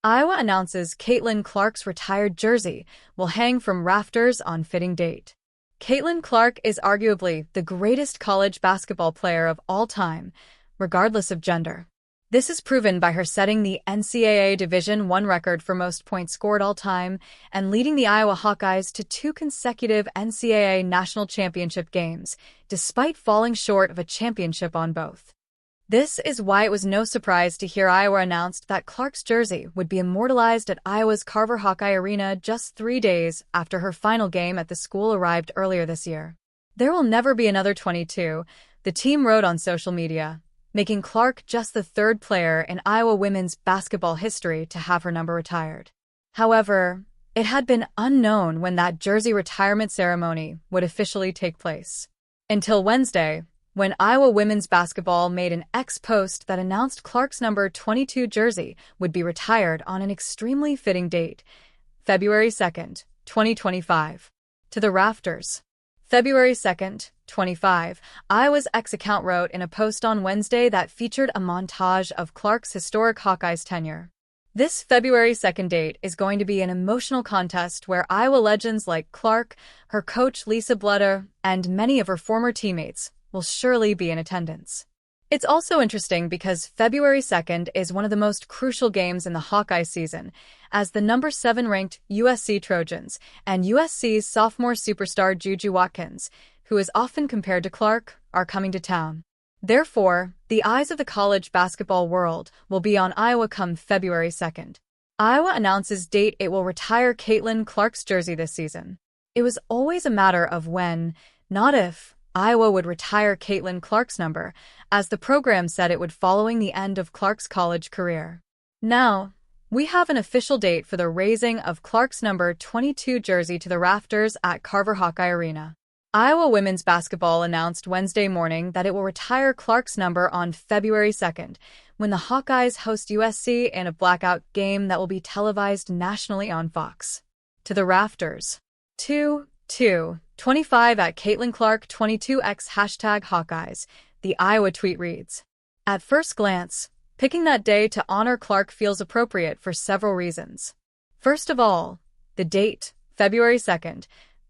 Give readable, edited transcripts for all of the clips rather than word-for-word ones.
Iowa announces Caitlin Clark's retired jersey will hang from rafters on fitting date. Caitlin Clark is arguably the greatest college basketball player of all time, regardless of gender. This is proven by her setting the NCAA Division I record for most points scored all time and leading the Iowa Hawkeyes to 2 consecutive NCAA national championship games, despite falling short of a championship on both. This is why it was no surprise to hear Iowa announced that Clark's jersey would be immortalized at Iowa's Carver Hawkeye Arena just 3 days after her final game at the school arrived earlier this year. "There will never be another 22, the team wrote on social media, making Clark just the 3rd player in Iowa women's basketball history to have her number retired. However, it had been unknown when that jersey retirement ceremony would officially take place. Until Wednesday, when Iowa women's basketball made an X post that announced Clark's number 22 jersey would be retired on an extremely fitting date, February 2nd, 2025. To the Rafters. February 2nd, 25, Iowa's X account wrote in a post on Wednesday that featured a montage of Clark's historic Hawkeyes tenure. This February 2nd date is going to be an emotional contest where Iowa legends like Clark, her coach Lisa Blutter, and many of her former teammates will surely be in attendance. It's also interesting because February 2nd is one of the most crucial games in the Hawkeye season, as the number 7 ranked USC Trojans and USC's sophomore superstar Juju Watkins, who is often compared to Clark, are coming to town. Therefore, the eyes of the college basketball world will be on Iowa come February 2nd. Iowa announces date it will retire Caitlin Clark's jersey this season. It was always a matter of when, not if, Iowa would retire Caitlin Clark's number, as the program said it would following the end of Clark's college career. Now, we have an official date for the raising of Clark's number 22 jersey to the rafters at Carver Hawkeye Arena. Iowa women's basketball announced Wednesday morning that it will retire Clark's number on February 2nd, when the Hawkeyes host USC in a blackout game that will be televised nationally on Fox. To the Rafters. 25 at Caitlin Clark 22x #Hawkeyes, the Iowa tweet reads. At first glance, picking that day to honor Clark feels appropriate for several reasons. First of all, the date, February 2nd,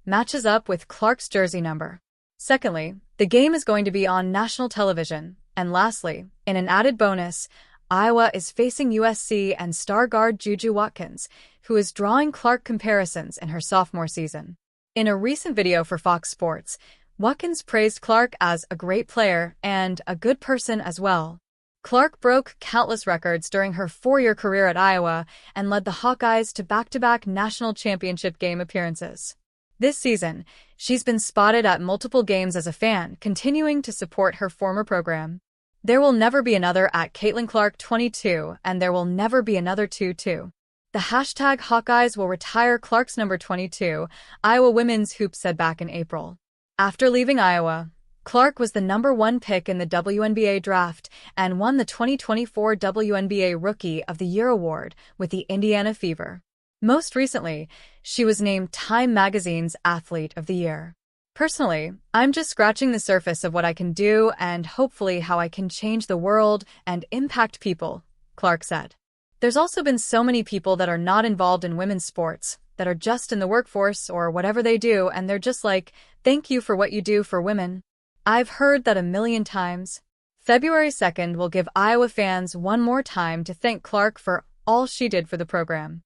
matches up with Clark's jersey number. Secondly, the game is going to be on national television. And lastly, in an added bonus, Iowa is facing USC and star guard Juju Watkins, who is drawing Clark comparisons in her sophomore season. In a recent video for Fox Sports, Watkins praised Clark as a great player and a good person as well. Clark broke countless records during her 4-year career at Iowa and led the Hawkeyes to back-to-back national championship game appearances. This season, she's been spotted at multiple games as a fan, continuing to support her former program. There will never be another at Caitlin Clark 22, and there will never be another 22. The #Hawkeyes will retire Clark's number 22, Iowa women's hoops said back in April. After leaving Iowa, Clark was the number 1 pick in the WNBA draft and won the 2024 WNBA Rookie of the Year award with the Indiana Fever. Most recently, she was named Time Magazine's Athlete of the Year. Personally, I'm just scratching the surface of what I can do and hopefully how I can change the world and impact people, Clark said. There's also been so many people that are not involved in women's sports, that are just in the workforce or whatever they do, and they're just like, thank you for what you do for women. I've heard that a million times. February 2nd will give Iowa fans one more time to thank Clark for all she did for the program.